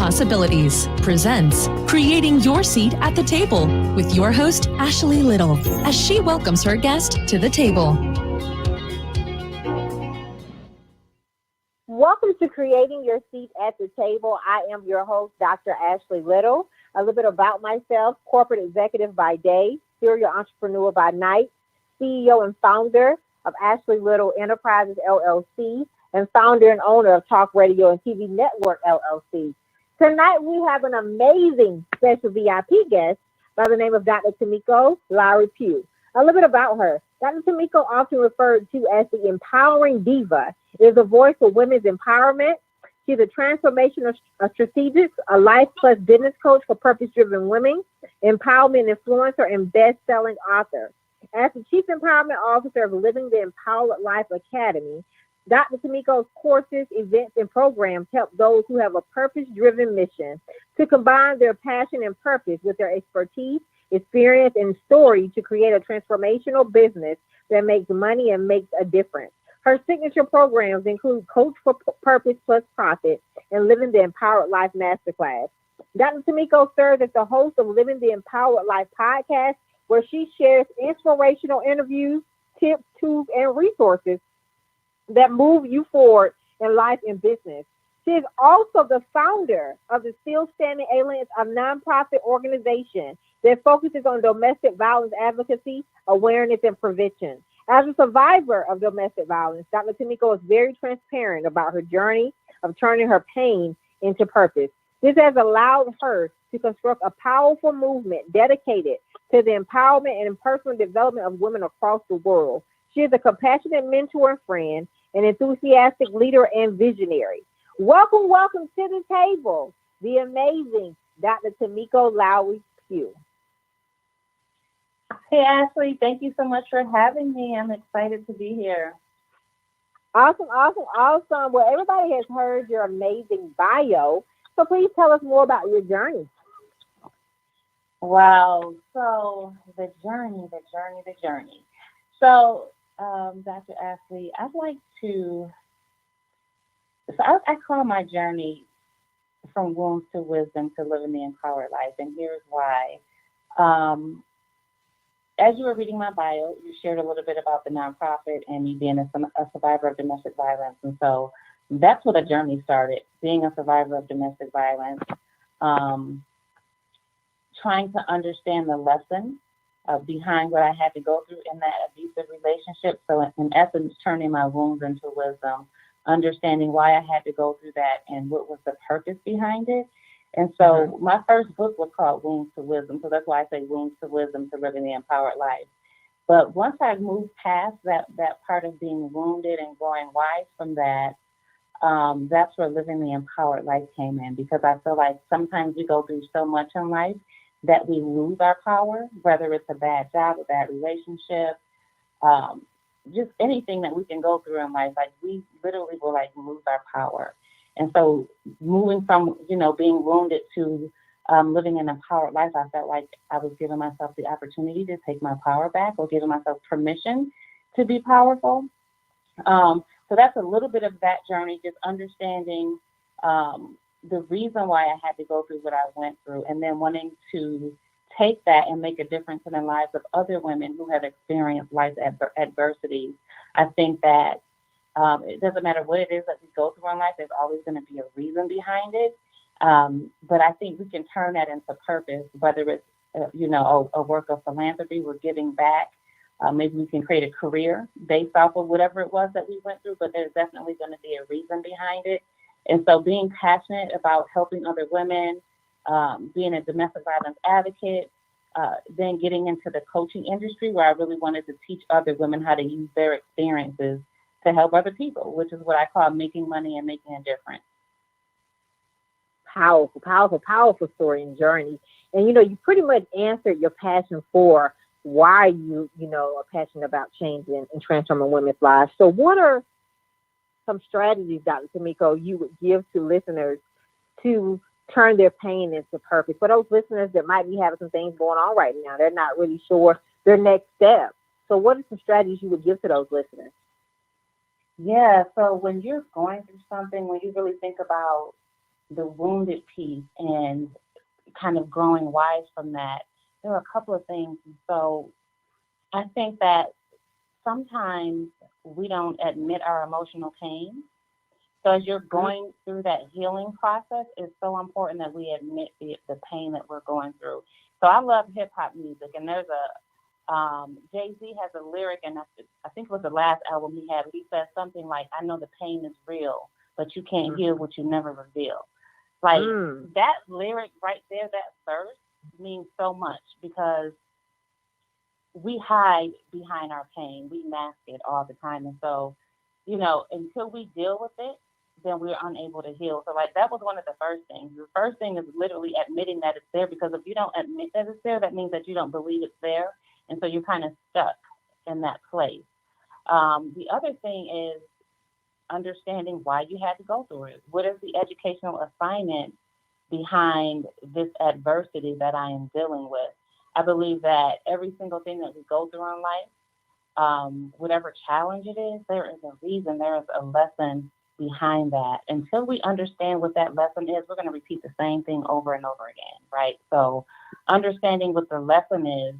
Possibilities presents Creating Your Seat at the Table with your host, Ashley Little, as she welcomes her guest to the table. Welcome to Creating Your Seat at the Table. I am your host, Dr. Ashley Little. A little bit about myself: corporate executive by day, serial entrepreneur by night, CEO and founder of Ashley Little Enterprises, LLC, and founder and owner of Talk Radio and TV Network, LLC. Tonight, we have an amazing special VIP guest by the name of Dr. Tamiko Lowry Pugh. A little bit about her. Dr. Tamiko, often referred to as the empowering diva, is a voice for women's empowerment. She's a transformational strategist, a life plus business coach for purpose-driven women, empowerment influencer, and best-selling author. As the Chief Empowerment Officer of Living the Empowered Life Academy, Dr. Tamiko's courses, events, and programs help those who have a purpose-driven mission to combine their passion and purpose with their expertise, experience, and story to create a transformational business that makes money and makes a difference. Her signature programs include Coach for Purpose Plus Profit and Living the Empowered Life Masterclass. Dr. Tamiko serves as the host of Living the Empowered Life podcast, where she shares inspirational interviews, tips, tools, and resources that move you forward in life and business. She is also the founder of the Still Standing Aliens, a nonprofit organization that focuses on domestic violence advocacy, awareness, and prevention. As a survivor of domestic violence, Dr. Tamiko is very transparent about her journey of turning her pain into purpose. This has allowed her to construct a powerful movement dedicated to the empowerment and personal development of women across the world. She is a compassionate mentor and friend, an enthusiastic leader and visionary. Welcome to the table, the amazing Dr. Tamiko Lowry Pugh. Hey, Ashley, thank you so much for having me. I'm excited to be here. Awesome. Well, everybody has heard your amazing bio, so please tell us more about your journey. Wow. So the journey. So, Dr. Ashley, I'd like to, I call my journey from wounds to wisdom to living the empowered life, and here's why. As you were reading my bio, you shared a little bit about the nonprofit and me being a survivor of domestic violence. And so that's where the journey started, being a survivor of domestic violence, trying to understand the lesson behind what I had to go through in that abusive relationship. So in essence, turning my wounds into wisdom, understanding why I had to go through that and what was the purpose behind it. And so my first book was called Wounds to Wisdom. So that's why I say Wounds to Wisdom to Living the Empowered Life. But once I moved past that part of being wounded and growing wise from that, that's where Living the Empowered Life came in, because I feel like sometimes we go through so much in life that we lose our power, whether it's a bad job, a bad relationship, just anything that we can go through in life. Like we literally will like lose our power. And so moving from, being wounded to living an empowered life, I felt like I was giving myself the opportunity to take my power back, or giving myself permission to be powerful. So that's a little bit of that journey, just understanding the reason why I had to go through what I went through, and then wanting to take that and make a difference in the lives of other women who have experienced life adversity. I think that it doesn't matter what it is that we go through in life, there's always going to be a reason behind it. But I think we can turn that into purpose, whether it's, a work of philanthropy, we're giving back. Maybe we can create a career based off of whatever it was that we went through, but there's definitely going to be a reason behind it. And so being passionate about helping other women, being a domestic violence advocate, then getting into the coaching industry, where I really wanted to teach other women how to use their experiences to help other people, which is what I call making money and making a difference. Powerful story and journey. And, you pretty much answered your passion for why you are passionate about changing and transforming women's lives. So what are some strategies, Dr. Tamiko, you would give to listeners to turn their pain into purpose? For those listeners that might be having some things going on right now, they're not really sure their next step. So what are some strategies you would give to those listeners? Yeah, so when you're going through something, when you really think about the wounded piece and kind of growing wise from that, there are a couple of things. So I think that sometimes we don't admit our emotional pain. So as you're going through that healing process, it's so important that we admit the pain that we're going through. So I love hip hop music, and there's a Jay-Z has a lyric, and I think it was the last album he had. He says something like, "I know the pain is real, but you can't heal what you never reveal." Like that lyric right there, that verse means so much because we hide behind our pain. We mask it all the time. And so, until we deal with it, then we're unable to heal. So like that was one of the first things. The first thing is literally admitting that it's there, because if you don't admit that it's there, that means that you don't believe it's there. And so you're kind of stuck in that place. The other thing is understanding why you had to go through it. What is the educational assignment behind this adversity that I am dealing with? I believe that every single thing that we go through in life, whatever challenge it is, there is a reason, there is a lesson behind that. Until we understand what that lesson is, we're going to repeat the same thing over and over again, right? So understanding what the lesson is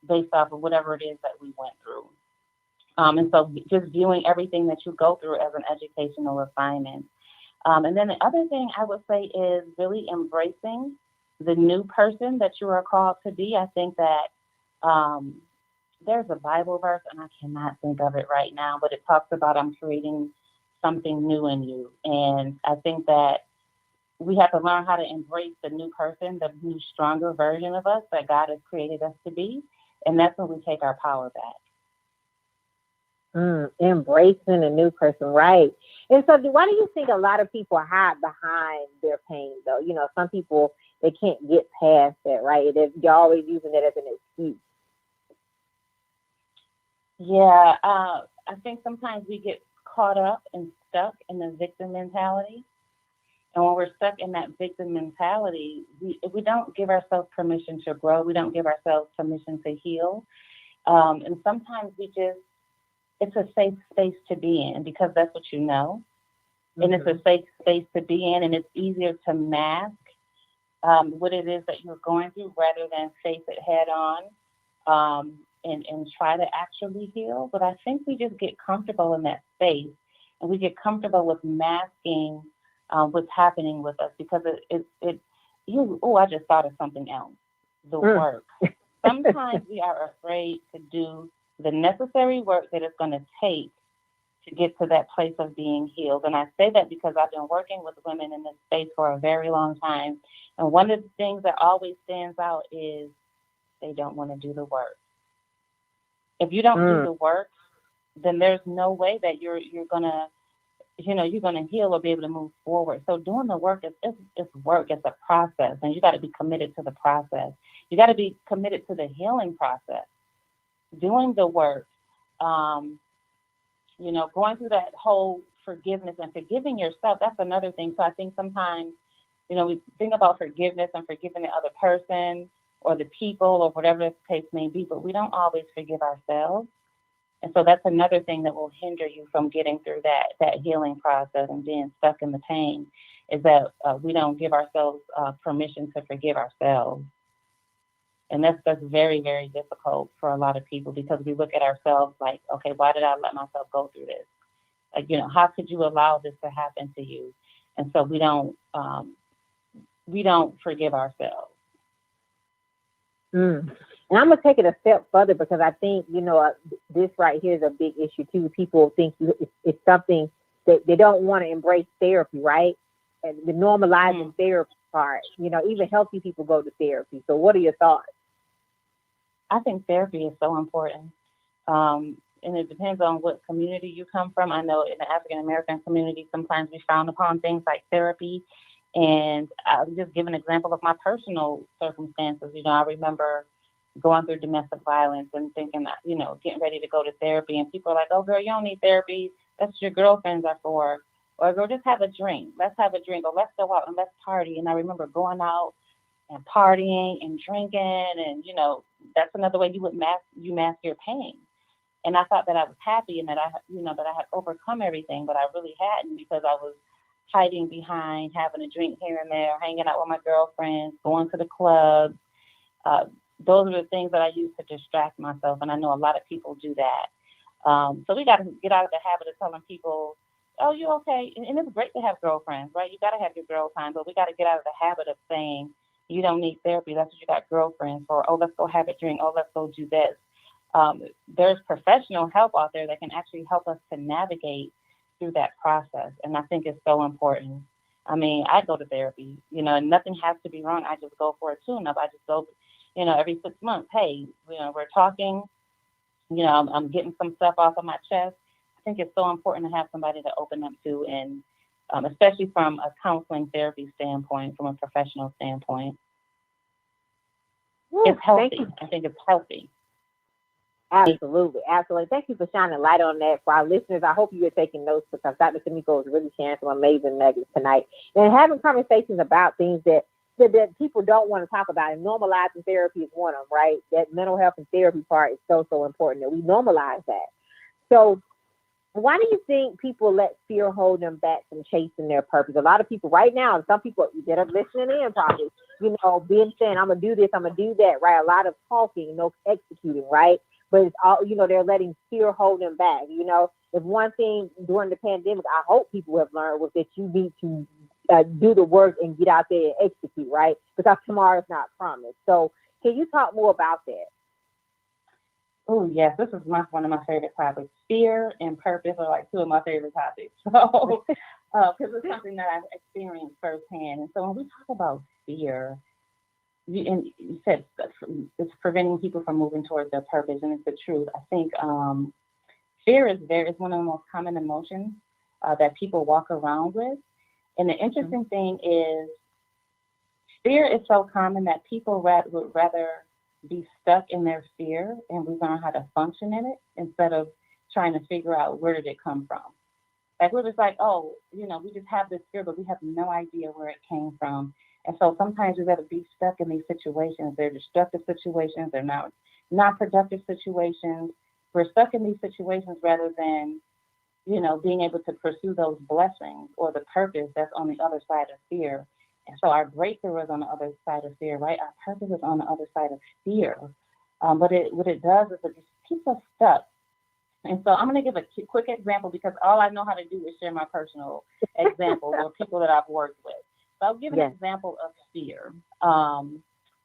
based off of whatever it is that we went through. And so just viewing everything that you go through as an educational assignment. And then the other thing I would say is really embracing the new person that you are called to be. I think that there's a Bible verse, and I cannot think of it right now, but it talks about I'm creating something new in you. And I think that we have to learn how to embrace the new person, the new, stronger version of us that God has created us to be. And that's when we take our power back. Embracing a new person, right? And so why do you think a lot of people hide behind their pain, though? Some people, they can't get past that, right? They're always using it as an excuse. Yeah, I think sometimes we get caught up and stuck in the victim mentality. And when we're stuck in that victim mentality, we don't give ourselves permission to grow. We don't give ourselves permission to heal. And sometimes it's a safe space to be in because that's what you know. And it's a safe space to be in, and it's easier to mask what it is that you're going through rather than face it head on and try to actually heal. But I think we just get comfortable in that space, and we get comfortable with masking what's happening with us because I just thought of something else, the work. Sometimes we are afraid to do the necessary work that it's going to take to get to that place of being healed. And I say that because I've been working with women in this space for a very long time. And one of the things that always stands out is they don't want to do the work. If you don't do the work, then there's no way that you're going to, you're going to heal or be able to move forward. So doing the work is work. It's a process, and you got to be committed to the process. You got to be committed to the healing process. Doing the work, going through that whole forgiveness and forgiving yourself, that's another thing. So I think sometimes, we think about forgiveness and forgiving the other person or the people or whatever the case may be, but we don't always forgive ourselves. And so that's another thing that will hinder you from getting through that healing process and being stuck in the pain, is that we don't give ourselves permission to forgive ourselves. And that's very, very difficult for a lot of people because we look at ourselves like, okay, why did I let myself go through this? Like, how could you allow this to happen to you? And so we don't forgive ourselves. And I'm going to take it a step further because I think, this right here is a big issue too. People think it's something that they don't want to embrace therapy, right? And the normalizing therapy part, even healthy people go to therapy. So what are your thoughts? I think therapy is so important. And it depends on what community you come from. I know in the African American community, sometimes we frown upon things like therapy. And I'll just give an example of my personal circumstances. I remember going through domestic violence and thinking that, getting ready to go to therapy. And people are like, oh, girl, you don't need therapy. That's what your girlfriends are for. Or, girl, just have a drink. Let's have a drink. Or let's go out and let's party. And I remember going out and partying and drinking. And, that's another way you mask your pain. And I thought that I was happy and that I had overcome everything, but I really hadn't, because I was hiding behind having a drink here and there, hanging out with my girlfriends, going to the club. Uh, those are the things that I use to distract myself, and I know a lot of people do that. So we got to get out of the habit of telling people, "Oh, you okay?" And it's great to have girlfriends, right? You got to have your girl time, but we got to get out of the habit of saying you don't need therapy. That's what you got girlfriends for. Oh, let's go have a drink. Oh, let's go do this. There's professional help out there that can actually help us to navigate through that process, and I think it's so important. I mean, I go to therapy, and nothing has to be wrong. I just go for a tune-up. I just go, every 6 months. Hey, we're talking. I'm getting some stuff off of my chest. I think it's so important to have somebody to open up to, and especially from a counseling therapy standpoint, from a professional standpoint. It's healthy. I think it's healthy. Absolutely. Absolutely. Thank you for shining light on that for our listeners. I hope you are taking notes because Dr. Tamiko is really sharing some amazing nuggets tonight and having conversations about things that people don't want to talk about. And normalizing therapy is one of them, right? That mental health and therapy part is so, so important that we normalize that. So why do you think people let fear hold them back from chasing their purpose? A lot of people right now, and some people that are listening in probably, being saying, I'm going to do this, I'm going to do that, right? A lot of talking, no executing, right? But it's all, they're letting fear hold them back. If one thing during the pandemic, I hope people have learned was that you need to do the work and get out there and execute, right? Because tomorrow is not promised. So can you talk more about that? Oh, yes, this is one of my favorite topics. Fear and purpose are like two of my favorite topics. So, because it's something that I've experienced firsthand. And so when we talk about fear, you said it's preventing people from moving towards their purpose, and it's the truth. I think fear is one of the most common emotions that people walk around with. And the interesting thing is, fear is so common that people would rather be stuck in their fear and we learn how to function in it instead of trying to figure out where did it come from. Like we're just like, oh, we just have this fear, but we have no idea where it came from. And so sometimes we rather be stuck in these situations. They're destructive situations. They're not productive situations. We're stuck in these situations rather than, being able to pursue those blessings or the purpose that's on the other side of fear. And so our breakthrough is on the other side of fear, right? Our purpose is on the other side of fear. But what it does is it just keeps us stuck. And so I'm going to give a quick example because all I know how to do is share my personal examples or people that I've worked with. So I'll give an example of fear.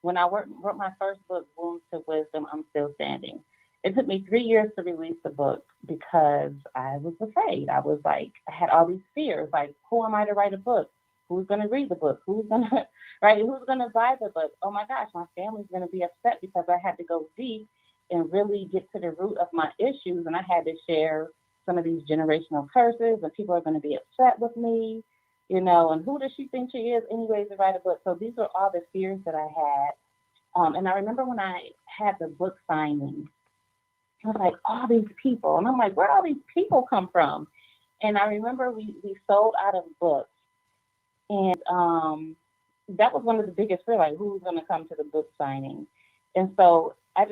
When I wrote my first book, Wounds to Wisdom, I'm Still Standing. It took me 3 years to release the book because I was afraid. I was like, I had all these fears, like, who am I to write a book? Who's going to read the book? Who's going to Who's going to buy the book? Oh my gosh, my family's going to be upset because I had to go deep and really get to the root of my issues. And I had to share some of these generational curses and people are going to be upset with me, and who does she think she is anyways to write a book? So these are all the fears that I had. And I remember when I had the book signing, I was like, all these people. And I'm like, where do all these people come from? And I remember we sold out of books. And that was one of the biggest fears, like who's going to come to the book signing? And so I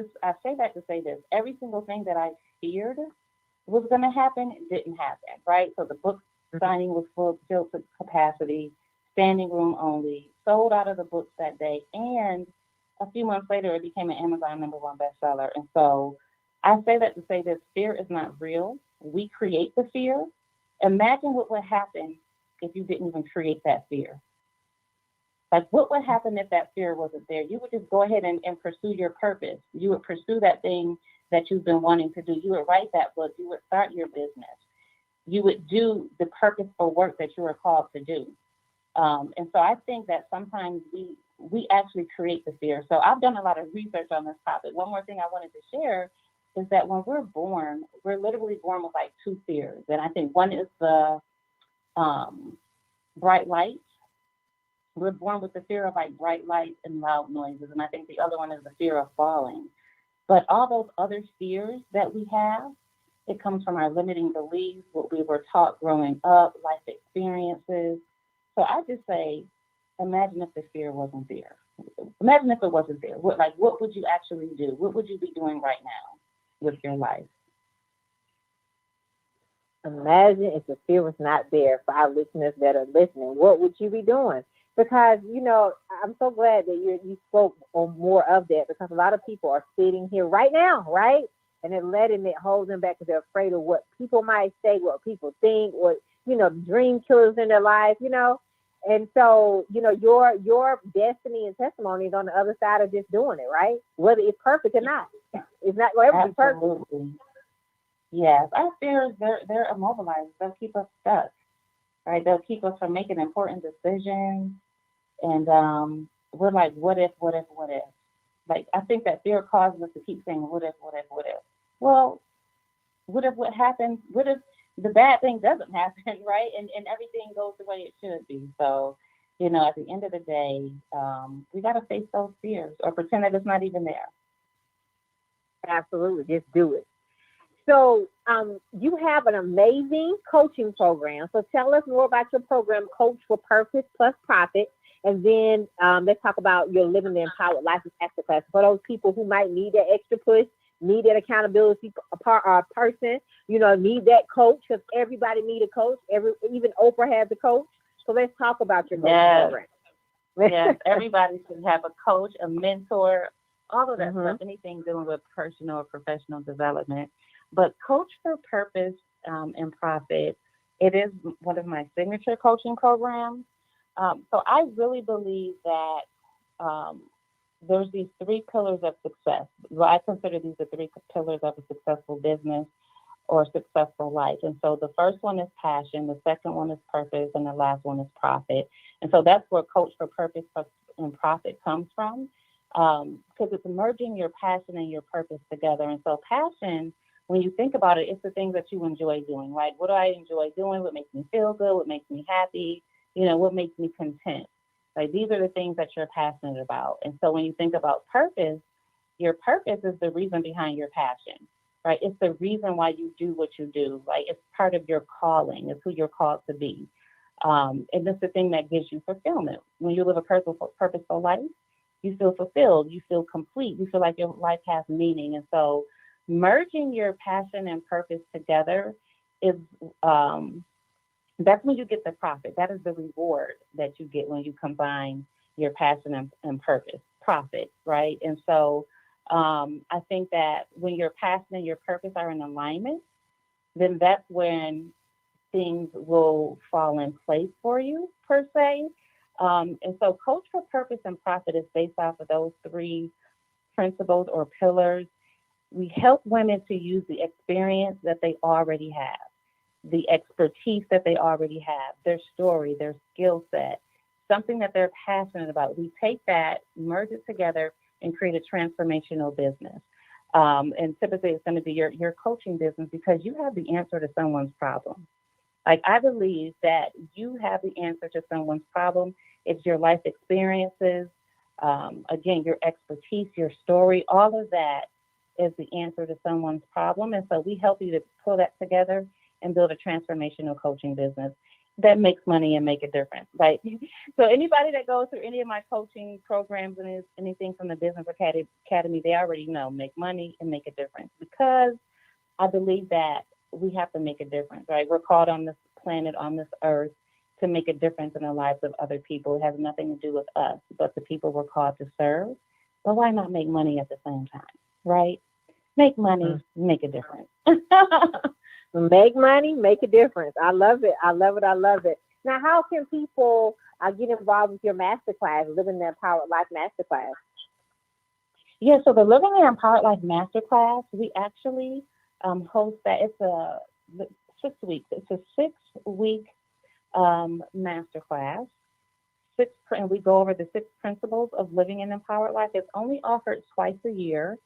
say that to say this, every single thing that I feared was going to happen didn't happen, right? So the book signing was filled to capacity, standing room only, sold out of the books that day. And a few months later, it became an Amazon #1 bestseller. And so I say that to say this, fear is not real. We create the fear. Imagine what would happen if you didn't even create that fear. Like, what would happen if that fear wasn't there? You would just go ahead and pursue your purpose. You would pursue that thing that you've been wanting to do. You would write that book. You would start your business. You would do the purposeful work that you are called to do. And so I think that sometimes we actually create the fear. So I've done a lot of research on this topic. One more thing I wanted to share is that when we're born, we're literally born with like two fears. And I think one is the bright lights. We're born with the fear of like bright lights and loud noises. And I think the other one is the fear of falling. But all those other fears that we have, it comes from our limiting beliefs, what we were taught growing up, life experiences. So I just say, imagine if the fear wasn't there. Imagine if it wasn't there. What would you actually do? What would you be doing right now with your life? Imagine if the fear was not there for our listeners that are listening. What would you be doing? Because I'm so glad that you spoke on more of that because a lot of people are sitting here right now, right, and they're letting it hold them back because they're afraid of what people might say, what people think, what dream killers in their life. And so your destiny and testimony is on the other side of just doing it, right? Whether it's perfect or not, it's not going to ever be perfect. Absolutely. Yes. Our fears, they're immobilized. They'll keep us stuck, right? They'll keep us from making important decisions. And we're like, what if, what if, what if? Like, I think that fear causes us to keep saying, what if, what if, what if? Well, what if what happens? What if the bad thing doesn't happen, right? And everything goes the way it should be. So, at the end of the day, we got to face those fears or pretend that it's not even there. Absolutely, just do it. So, you have an amazing coaching program. So, tell us more about your program, Coach for Purpose Plus Profit. And then let's talk about your Living the Empowered Life Masterclass for those people who might need that extra push, need that accountability person, need that coach because everybody need a coach. Even Oprah has a coach. So, let's talk about your coaching program. Yes, everybody should have a coach, a mentor, all of that Mm-hmm. stuff, anything dealing with personal or professional development. But Coach for Purpose and Profit, it is one of my signature coaching programs. So I really believe that there's these three pillars of success. Well, I consider these the three pillars of a successful business or successful life. And so the first one is passion, the second one is purpose, and the last one is profit. And so that's where Coach for Purpose and Profit comes from, because it's merging your passion and your purpose together. And so passion, when you think about it, it's the things that you enjoy doing, right? What do I enjoy doing? What makes me feel good? What makes me happy? What makes me content? Like, these are the things that you're passionate about. And so when you think about purpose, your purpose is the reason behind your passion, right? It's the reason why you do what you do. Like, it's part of your calling. It's who you're called to be. And it's the thing that gives you fulfillment. When you live a purposeful life, you feel fulfilled. You feel complete. You feel like your life has meaning. And so merging your passion and purpose together is that's when you get the profit. That is the reward that you get when you combine your passion and purpose, profit, right? And so I think that when your passion and your purpose are in alignment, then that's when things will fall in place for you, per se. And so Coach for Purpose and Profit is based off of those three principles or pillars. We help women to use the experience that they already have, the expertise that they already have, their story, their skill set, something that they're passionate about. We take that, merge it together, and create a transformational business. And typically it's going to be your coaching business because you have the answer to someone's problem. Like, I believe that you have the answer to someone's problem. It's your life experiences, again, your expertise, your story, all of that is the answer to someone's problem. And so we help you to pull that together and build a transformational coaching business that makes money and make a difference, right? So anybody that goes through any of my coaching programs and is anything from the Business Academy, they already know make money and make a difference, because I believe that we have to make a difference, right? We're called on this planet, on this earth, to make a difference in the lives of other people. It has nothing to do with us, but the people we're called to serve. But why not make money at the same time, right? Make money, make a difference. Make money, make a difference. I love it. I love it. I love it. Now, how can people get involved with your masterclass, Living the Empowered Life Masterclass? Yeah, so the Living the Empowered Life Masterclass, we actually host that. It's a 6 weeks. It's a 6-week masterclass. And we go over the 6 principles of living an empowered life. It's only offered twice a year.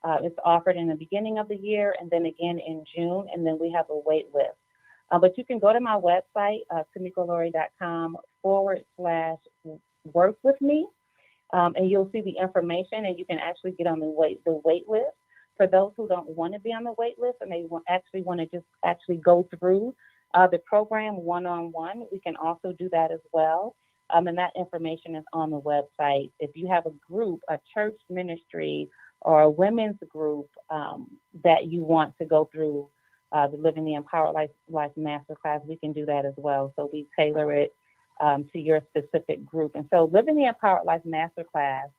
It's offered in the beginning of the year and then again in June, and then we have a wait list. But you can go to my website, tamikolori.com/work with me, and you'll see the information, and you can actually get on the wait list. For those who don't want to be on the wait list and they want to just go through the program one-on-one, we can also do that as well. And that information is on the website. If you have a group, a church ministry, or a women's group that you want to go through the Living the Empowered Life Masterclass, we can do that as well. So we tailor it to your specific group. And so Living the Empowered Life Masterclass,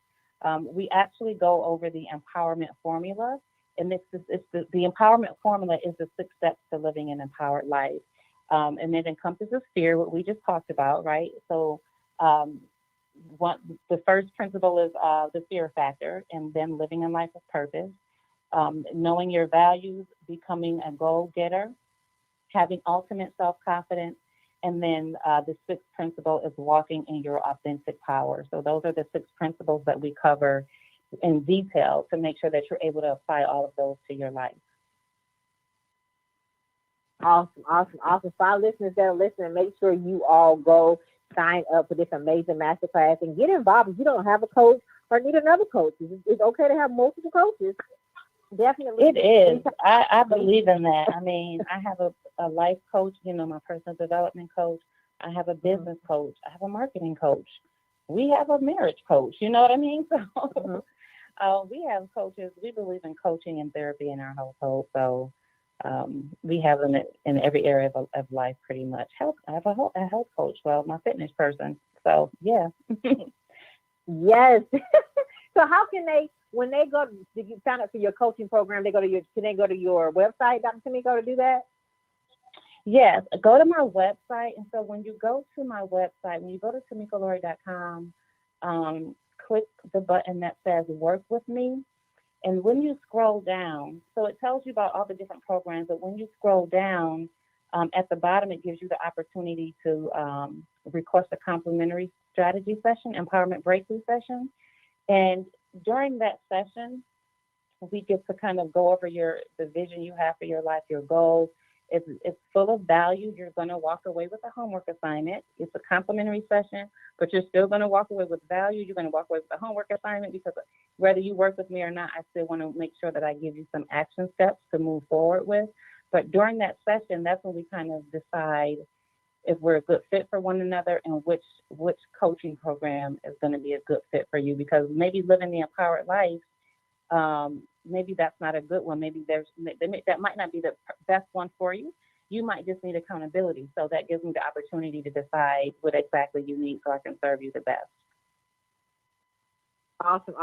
we actually go over the empowerment formula. And the empowerment formula is the 6 steps to living an empowered life. And it encompasses fear, what we just talked about, right? So the first principle is the fear factor, and then living a life of purpose. Knowing your values, becoming a goal-getter, having ultimate self-confidence, and then the 6th principle is walking in your authentic power. So those are the 6 principles that we cover in detail to make sure that you're able to apply all of those to your life. Awesome. For our listeners that are listening, make sure you all go sign up for this amazing masterclass and get involved. If you don't have a coach or need another coach, it's okay to have multiple coaches. Definitely. It is. I believe in that. I mean, I have a life coach, my personal development coach. I have a business coach. I have a marketing coach. We have a marriage coach. You know what I mean? So we have coaches. We believe in coaching and therapy in our household. So we have them in every area of life pretty much. I have a health coach. Well, my fitness person. So, yeah. Yes. So how can they, when they go, did you sign up for your coaching program, can they go to your website, Dr. Tamiko, to do that? Yes, go to my website. And so when you go to my website, when you go to TamikoLaurie.com, click the button that says Work With Me. And when you scroll down, so it tells you about all the different programs, but when you scroll down, at the bottom, it gives you the opportunity to request a complimentary strategy session, empowerment breakthrough session. And during that session, we get to kind of go over the vision you have for your life, your goals. It's full of value. You're going to walk away with a homework assignment. It's a complimentary session, but you're still going to walk away with value. You're going to walk away with a homework assignment because whether you work with me or not, I still want to make sure that I give you some action steps to move forward with. But during that session, that's when we kind of decide if we're a good fit for one another and which coaching program is going to be a good fit for you, because maybe living the empowered life, maybe that's not a good one. Maybe that might not be the best one for you. You might just need accountability. So that gives me the opportunity to decide what exactly you need so I can serve you the best. Awesome.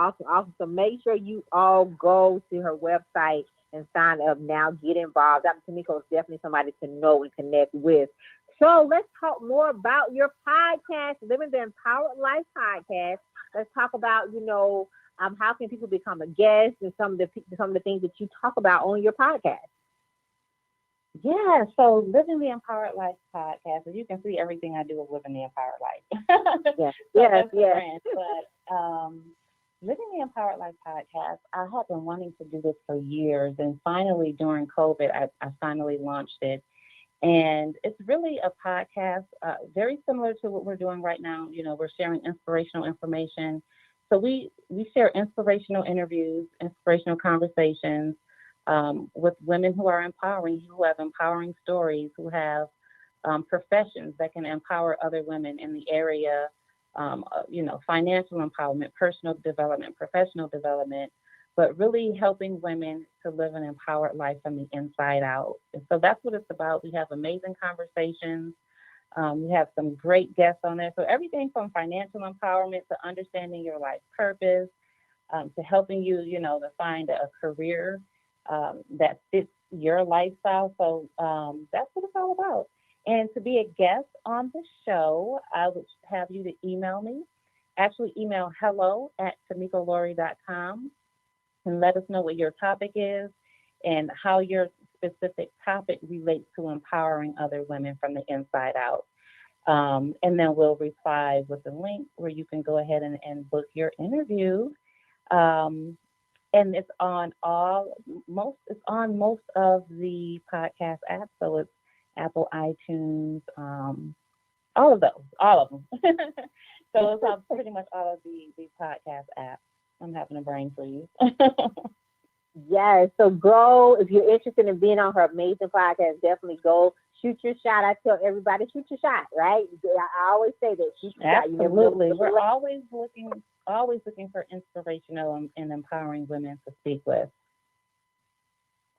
So make sure you all go to her website and sign up now. Get involved. Dr. Tamiko is definitely somebody to know and connect with. So let's talk more about your podcast, Living the Empowered Life podcast. Let's talk about, how can people become a guest and some of the things that you talk about on your podcast. Yeah, so Living the Empowered Life podcast, as you can see, everything I do is living the empowered life. Yes. But Living the Empowered Life podcast, I have been wanting to do this for years, and finally during COVID, I finally launched it. And it's really a podcast very similar to what we're doing right now. We're sharing inspirational information. So we share inspirational interviews, inspirational conversations with women who are empowering, who have empowering stories, who have professions that can empower other women in the area, financial empowerment, personal development, professional development, but really helping women to live an empowered life from the inside out. And so that's what it's about. We have amazing conversations. We have some great guests on there. So everything from financial empowerment to understanding your life purpose, to helping you, to find a career that fits your lifestyle. So that's what it's all about. And to be a guest on the show, I would have you to email me. Actually, email hello@TamikoLaurie.com and let us know what your topic is and how your specific topic relates to empowering other women from the inside out. And then we'll reply with a link where you can go ahead and book your interview. And it's on most of the podcast apps. So it's Apple, iTunes, all of them. So it's on pretty much all of the podcast apps. I'm having a brain freeze. Yes. So go, if you're interested in being on her amazing podcast, definitely go shoot your shot. I tell everybody, shoot your shot, right? I always say that, shoot your shot. Absolutely. We're always looking for inspirational and empowering women to speak with.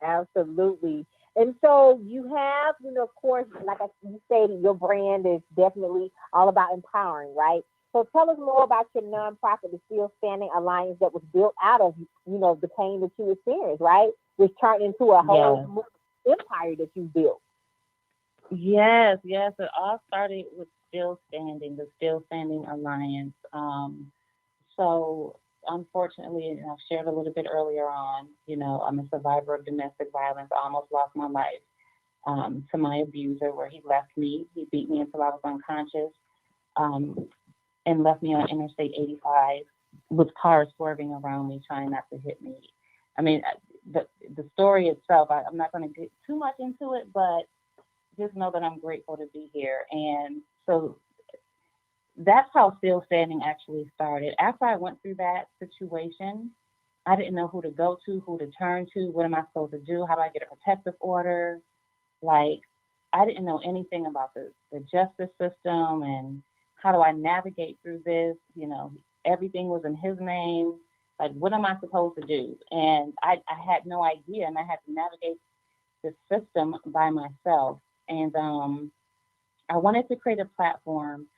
Absolutely. And so you have, of course, like you stated, your brand is definitely all about empowering, right? So tell us more about your nonprofit, the Still Standing Alliance, that was built out of, the pain that you experienced, right? Which turned into a whole Yes. empire that you built. Yes, yes. It all started with Still Standing, the Still Standing Alliance. So unfortunately, and I've shared a little bit earlier on, I'm a survivor of domestic violence. I almost lost my life to my abuser, where he left me. He beat me until I was unconscious, um, and left me on Interstate 85 with cars swerving around me, trying not to hit me. I mean, the story itself, I'm not going to get too much into it, but just know that I'm grateful to be here. And so that's how Still Standing actually started. After I went through that situation, I didn't know who to go to, who to turn to, what am I supposed to do, how do I get a protective order? Like, I didn't know anything about the justice system and how do I navigate through this. Everything was in his name. Like, what am I supposed to do? And I had no idea, and I had to navigate the system by myself. And I wanted to create a platform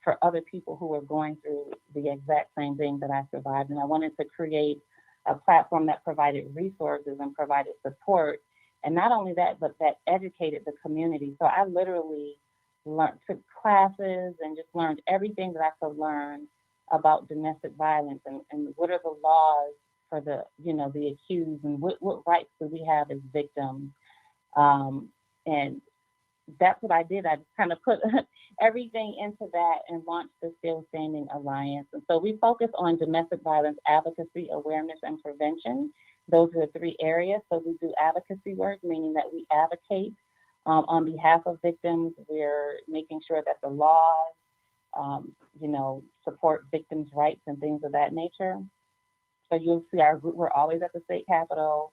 for other people who were going through the exact same thing that I survived. And I wanted to create a platform that provided resources and provided support. And not only that, but that educated the community. So I literally took classes and just learned everything that I could learn about domestic violence and what are the laws for the accused, and what rights do we have as victims. And that's what I did. I just kind of put everything into that and launched the Still Standing Alliance. And so we focus on domestic violence advocacy, awareness, and prevention. Those are the three areas. So we do advocacy work, meaning that we advocate on behalf of victims. We're making sure that the laws, support victims' rights and things of that nature. So you'll see our group, we're always at the state capitol,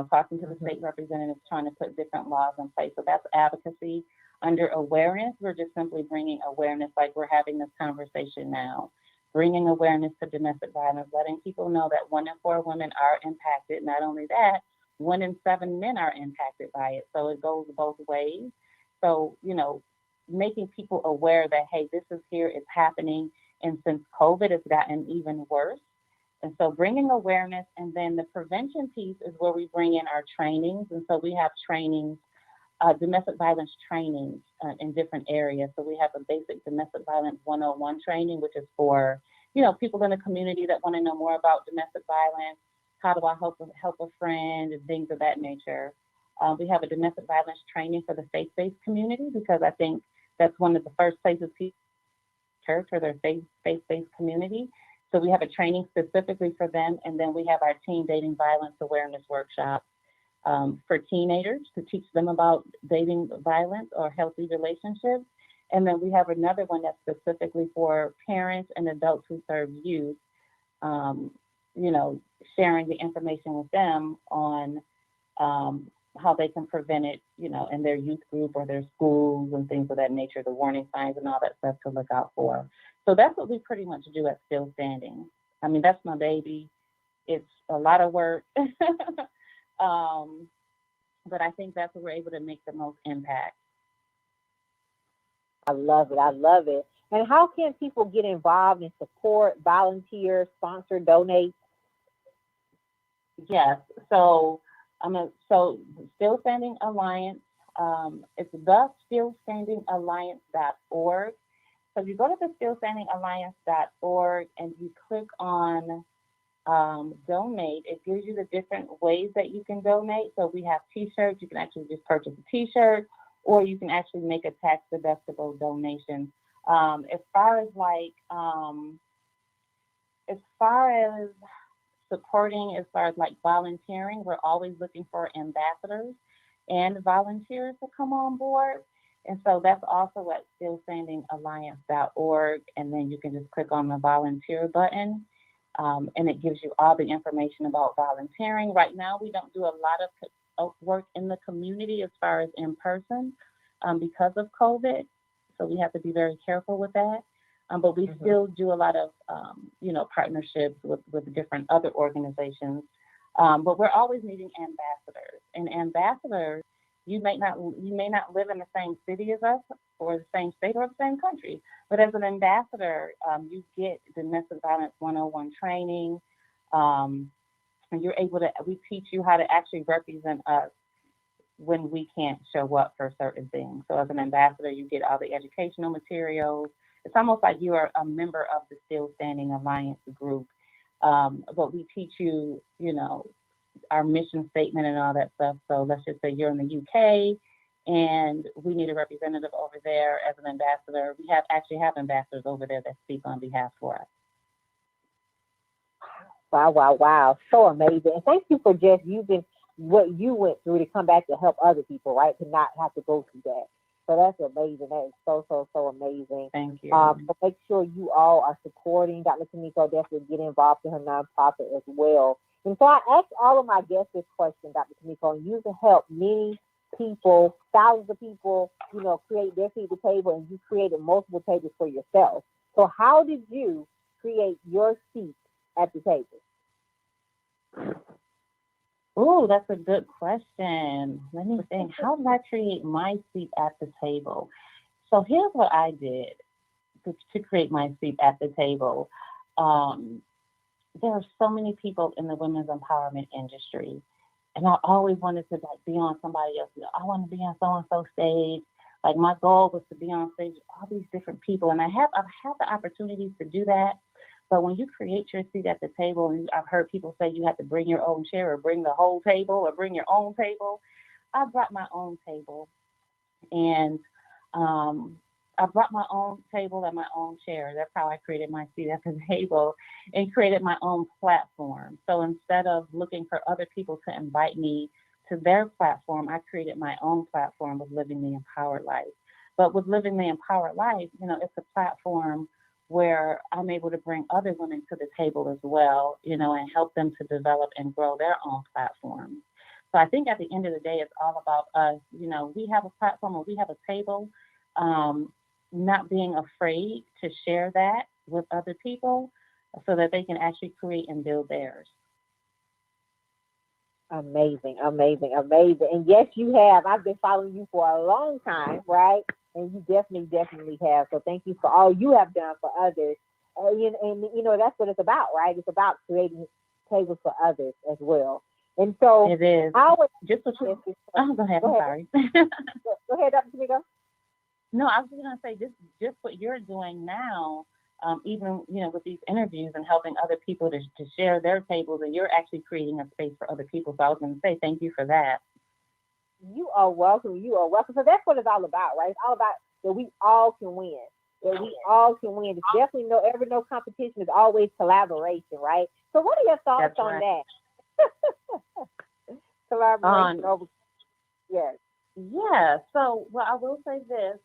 talking to the state representatives, trying to put different laws in place. So that's advocacy. Under awareness, we're just simply bringing awareness, like we're having this conversation now, bringing awareness to domestic violence, letting people know that 1 in 4 women are impacted. Not only that, 1 in 7 men are impacted by it. So it goes both ways. So, making people aware that, hey, this is here, it's happening. And since COVID has gotten even worse, and so bringing awareness, and then the prevention piece is where we bring in our trainings. And so we have trainings, domestic violence trainings in different areas. So we have a basic domestic violence 101 training, which is for, people in the community that want to know more about domestic violence. How do I help a friend and things of that nature. We have a domestic violence training for the faith-based community, because I think that's one of the first places people church or their faith-based community. So we have a training specifically for them. And then we have our teen dating violence awareness workshop for teenagers to teach them about dating violence or healthy relationships. And then we have another one that's specifically for parents and adults who serve youth, sharing the information with them on how they can prevent it, in their youth group or their schools and things of that nature, the warning signs and all that stuff to look out for. So that's what we pretty much do at Still Standing. I mean, that's my baby. It's a lot of work, but I think that's where we're able to make the most impact. I love it. I love it. And how can people get involved and support, volunteer, sponsor, donate? Yes. So Still Standing Alliance. It's the stillstandingalliance.org. So if you go to the stillstandingalliance.org and you click on donate, it gives you the different ways that you can donate. So we have t-shirts. You can actually just purchase a t-shirt, or you can actually make a tax-deductible donation. As far as supporting, as far as volunteering, we're always looking for ambassadors and volunteers to come on board. And so that's also at stillstandingalliance.org. And then you can just click on the volunteer button, and it gives you all the information about volunteering. Right now, we don't do a lot of work in the community as far as in person because of COVID. So we have to be very careful with that. But we still do a lot of, partnerships with different other organizations. But we're always needing ambassadors. And ambassadors You may not live in the same city as us, or the same state, or the same country. But as an ambassador, you get domestic violence 101 training, and you're able to. We teach you how to actually represent us when we can't show up for certain things. So as an ambassador, you get all the educational materials. It's almost like you are a member of the Still Standing Alliance group. But we teach you, our mission statement and all that stuff. So let's just say you're in the UK and we need a representative over there as an ambassador. We actually have ambassadors over there that speak on behalf for us. Wow, wow, wow. So amazing. And thank you for just using what you went through to come back to help other people, right? To not have to go through that. So that's amazing. That is so, so, so amazing. Thank you. So make sure you all are supporting Dr. Kimiko. Definitely get involved in her nonprofit as well. And so I asked all of my guests this question, Dr. Kimiko, and you can help many people, thousands of people, create their seat at the table, and you created multiple tables for yourself. So how did you create your seat at the table? Oh, that's a good question. Let me think. How did I create my seat at the table? So here's what I did to create my seat at the table. There are so many people in the women's empowerment industry, and I always wanted to be on somebody else. I want to be on so-and-so stage. Like my goal was to be on stage with all these different people, and I've had the opportunities to do that. But when you create your seat at the table, and I've heard people say you have to bring your own chair or bring the whole table or bring your own table, I brought my own table, and I brought my own table and my own chair. That's how I created my seat at the table and created my own platform. So instead of looking for other people to invite me to their platform, I created my own platform with Living the Empowered Life. But with Living the Empowered Life, it's a platform where I'm able to bring other women to the table as well, and help them to develop and grow their own platforms. So I think at the end of the day, it's all about us. We have a platform or we have a table, not being afraid to share that with other people so that they can actually create and build theirs. Amazing, amazing, amazing. And yes, you have. I've been following you for a long time, right? And you definitely have. So thank you for all you have done for others. And that's what it's about, right? It's about creating tables for others as well. And so it is. I would just what you. Oh, go ahead. I'm sorry. Go ahead, Dr. Kimiko. No, I was just gonna say just what you're doing now. Even with these interviews and helping other people to share their tables, and you're actually creating a space for other people. So I was going to say thank you for that. You are welcome. You are welcome. So that's what it's all about, right? It's all about that we all can win. That we all can win. It's definitely no competition. It's always collaboration, right? So what are your thoughts on that? Collaboration over. Yes. Yeah, so I will say this,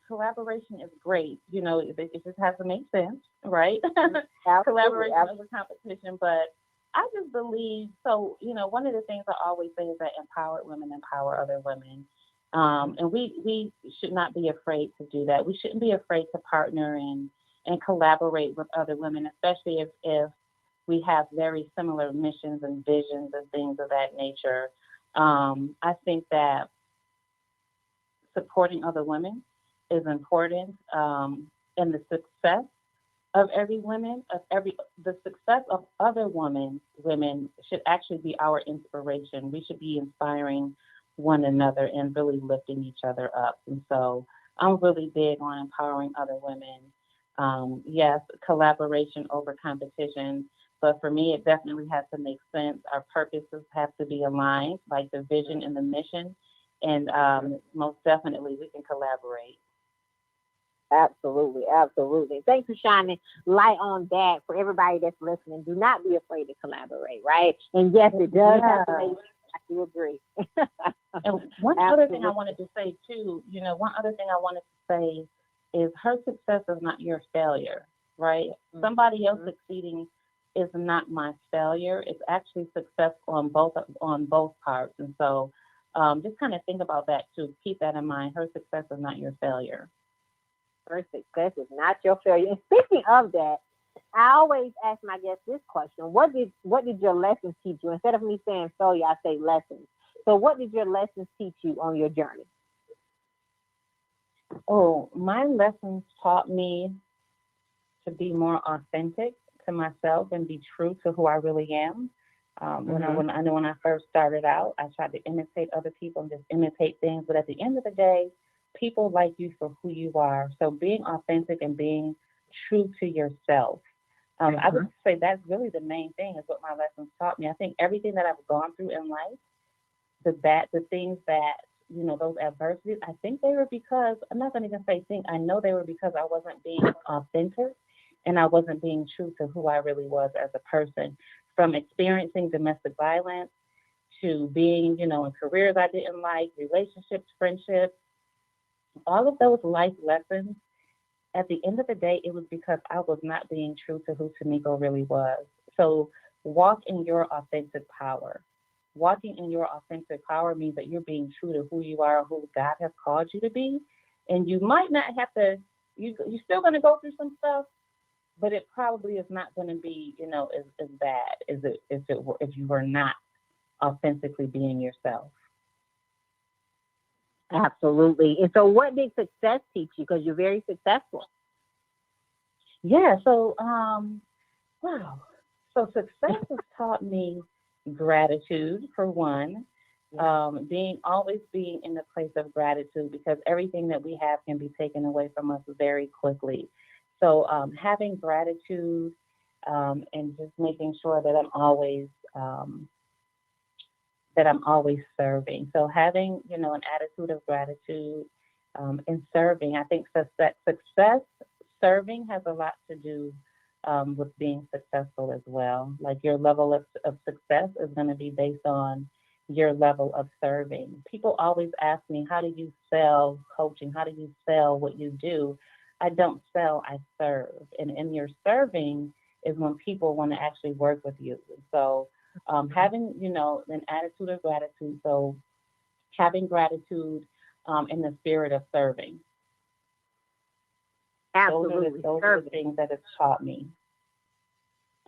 collaboration is great. It just has to make sense, right? Collaboration over competition, but I just believe, so, one of the things I always say is that empowered women empower other women. And we should not be afraid to do that. We shouldn't be afraid to partner and collaborate with other women, especially if we have very similar missions and visions and things of that nature. I think that supporting other women is important, and the success of the success of other women should actually be our inspiration. We should be inspiring one another and really lifting each other up. And so I'm really big on empowering other women. Yes, collaboration over competition, but for me, it definitely has to make sense. Our purposes have to be aligned, like the vision and the mission. And most definitely, we can collaborate. Absolutely, absolutely. Thanks for shining light on that for everybody that's listening. Do not be afraid to collaborate, right? And yes, it does have to make sense. I do agree. And one other thing I wanted to say too, is her success is not your failure, right? Mm-hmm. Somebody else succeeding is not my failure. It's actually success on both parts. And so just kind of think about that too. Keep that in mind. Her success is not your failure. Her success is not your failure. And speaking of that, I always ask my guests this question: What did your lessons teach you? Instead of me saying failure, I say lessons. So what did your lessons teach you on your journey? Oh, my lessons taught me to be more authentic to myself and be true to who I really am. When I first started out, I tried to imitate other people and just imitate things. But at the end of the day, people like you for who you are. So being authentic and being true to yourself. I would say that's really the main thing is what my lessons taught me. I think everything that I've gone through in life, the things that, those adversities, I think they were because, I'm not going to even say think, I know they were because I wasn't being authentic and I wasn't being true to who I really was as a person. From experiencing domestic violence to being, in careers I didn't like, relationships, friendships, all of those life lessons, at the end of the day, it was because I was not being true to who Tamiko really was. So walk in your authentic power. Walking in your authentic power means that you're being true to who you are, who God has called you to be. And you might not have to, you're still going to go through some stuff, but it probably is not going to be, as bad as if you were not authentically being yourself. Absolutely. And so what did success teach you? Because you're very successful. Yeah. So, wow. So success has taught me gratitude, for one. Always being in the place of gratitude, because everything that we have can be taken away from us very quickly. So having gratitude and just making sure that I'm always serving. So having, an attitude of gratitude and serving. I think success serving has a lot to do with being successful as well. Like your level of success is going to be based on your level of serving. People always ask me, how do you sell coaching? How do you sell what you do? I don't sell, I serve. And in your serving is when people want to actually work with you. So having, an attitude of gratitude. So having gratitude in the spirit of serving. Absolutely. Those are the things that it's taught me.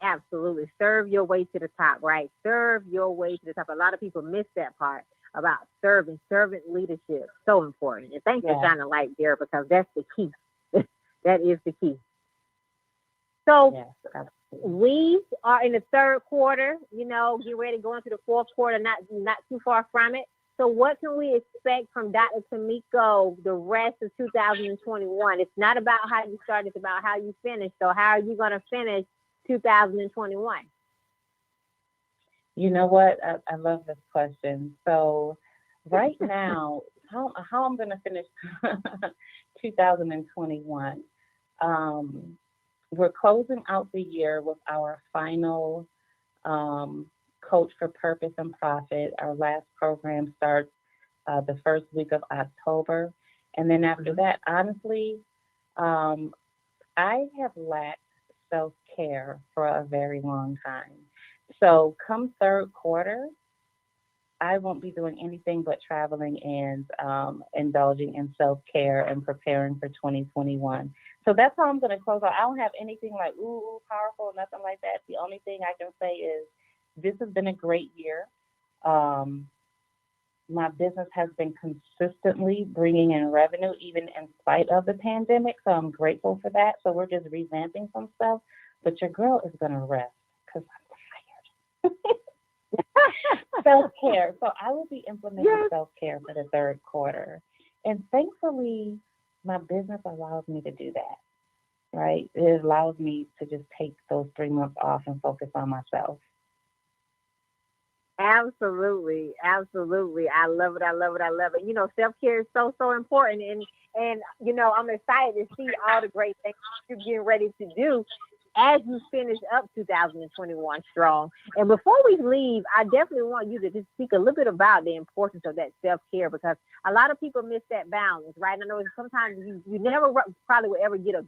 Absolutely. Serve your way to the top, right? Serve your way to the top. A lot of people miss that part about serving, servant leadership. So important. And thanks for shining a light there, because that's the key. That is the key. So we are in the third quarter, get ready to go into the fourth quarter, not too far from it. So what can we expect from Dr. Tamiko the rest of 2021? It's not about how you start, it's about how you finish. So how are you going to finish 2021? You know what? I love this question. So right now, how I'm going to finish 2021. We're closing out the year with our final Coach for Purpose and Profit. Our last program starts the first week of October. And then after that, honestly, I have lacked self-care for a very long time. So come third quarter, I won't be doing anything but traveling and indulging in self-care and preparing for 2021. So that's how I'm going to close out. I don't have anything like, ooh, powerful, nothing like that. The only thing I can say is this has been a great year. My business has been consistently bringing in revenue, even in spite of the pandemic. So I'm grateful for that. So we're just revamping some stuff. But your girl is going to rest because I'm tired. Self-care. So I will be implementing self-care for the third quarter. And thankfully, my business allows me to do that, right? It allows me to just take those 3 months off and focus on myself. Absolutely. Absolutely. I love it. I love it. I love it. Self-care is so, so important. And I'm excited to see all the great things you're getting ready to do as you finish up 2021 strong. And before we leave, I definitely want you to just speak a little bit about the importance of that self-care, because a lot of people miss that balance, right? I know sometimes you never probably will ever get a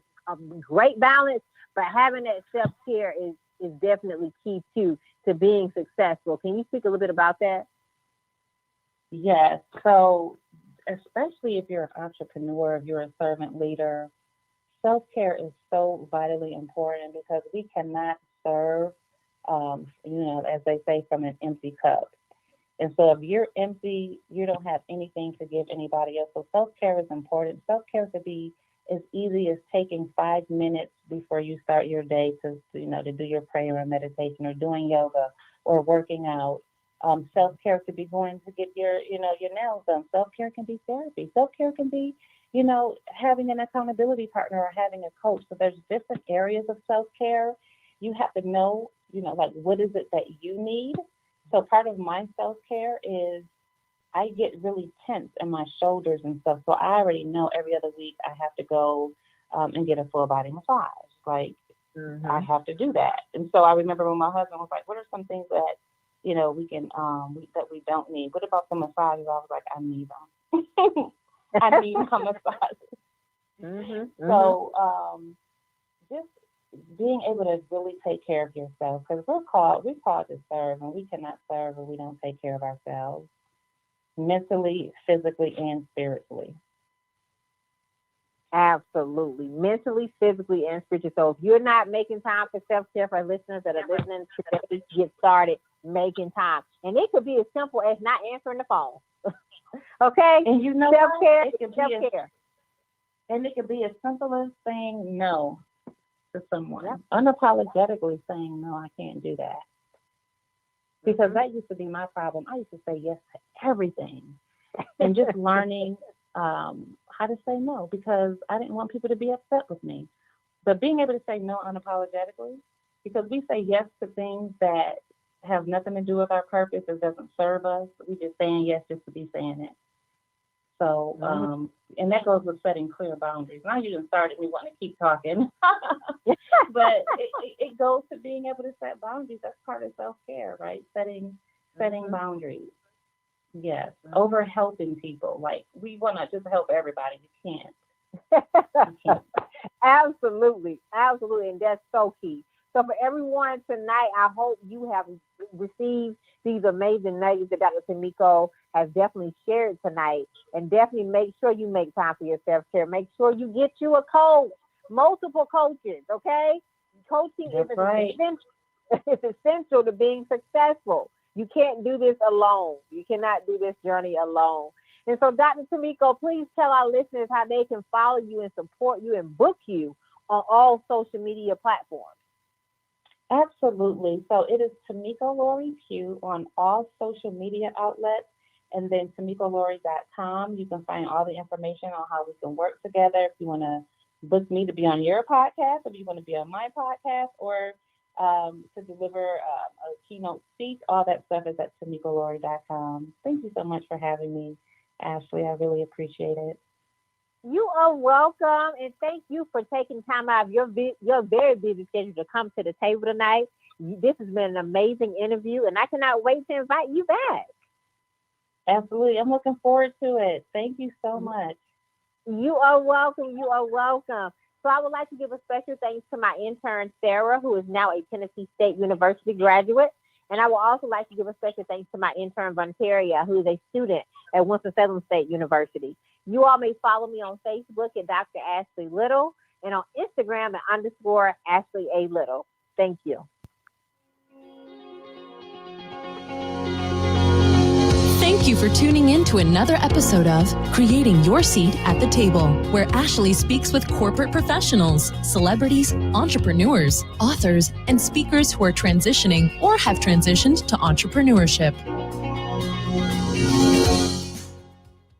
great balance, but having that self-care is definitely key to being successful. Can you speak a little bit about that? Yes. So especially if you're an entrepreneur, if you're a servant leader, self-care is so vitally important, because we cannot serve, as they say, from an empty cup. And so if you're empty, you don't have anything to give anybody else. So self-care is important. Self-care could be as easy as taking 5 minutes before you start your day to do your prayer or meditation, or doing yoga, or working out. Self-care could be going to get your nails done. Self-care can be therapy. Self-care can be, having an accountability partner or having a coach. So there's different areas of self-care. You have to know, what is it that you need? So part of my self-care is I get really tense in my shoulders and stuff. So I already know every other week I have to go and get a full body massage. Like, I have to do that. And so I remember when my husband was like, what are some things that, we can, that we don't need? What about the massages? I was like, I need them. I need my massages. So just being able to really take care of yourself, because we're called to serve, and we cannot serve if we don't take care of ourselves, mentally, physically, and spiritually. Absolutely. Mentally, physically, and spiritually. So if you're not making time for self-care, for listeners that are listening today, get started making time. And it could be as simple as not answering the phone. Okay? And self-care, self-care. And it could be as simple as saying no to someone. Yep. Unapologetically saying, no, I can't do that. Because that used to be my problem. I used to say yes to everything. And just learning how to say no, because I didn't want people to be upset with me. But being able to say no unapologetically, because we say yes to things that have nothing to do with our purpose, it doesn't serve us. We just saying yes just to be saying it. So, and that goes with setting clear boundaries. Now you done started me wanting to keep talking, but it goes to being able to set boundaries. That's part of self-care, right? Setting boundaries. Yes, over helping people. Like, we want to just help everybody. You can't. Absolutely, and that's so key. So for everyone tonight, I hope you have received these amazing nuggets that Dr. Tamiko has definitely shared tonight. And definitely make sure you make time for your self-care. Make sure you get you a coach, multiple coaches, okay? Coaching is essential to being successful. You can't do this alone. You cannot do this journey alone. And so, Dr. Tamiko, please tell our listeners how they can follow you and support you and book you on all social media platforms. Absolutely. So it is Tamiko Lori Pugh on all social media outlets, and then TamikoLori.com. You can find all the information on how we can work together. If you want to book me to be on your podcast, if you want to be on my podcast, or to deliver a keynote speech, all that stuff is at TamikoLori.com. Thank you so much for having me, Ashley. I really appreciate it. You are welcome, and thank you for taking time out of your very busy schedule to come to the table tonight. This has been an amazing interview, and I cannot wait to invite you back. Absolutely. I'm looking forward to it. Thank you so much. You are welcome. So I would like to give a special thanks to my intern, Sarah, who is now a Tennessee State University graduate. And I would also like to give a special thanks to my intern, Vontaria, who is a student at Winston-Salem State University. You all may follow me on Facebook at Dr. Ashley Little and on Instagram at _Ashley A. Little. Thank you. Thank you for tuning in to another episode of Creating Your Seat at the Table, where Ashley speaks with corporate professionals, celebrities, entrepreneurs, authors, and speakers who are transitioning or have transitioned to entrepreneurship.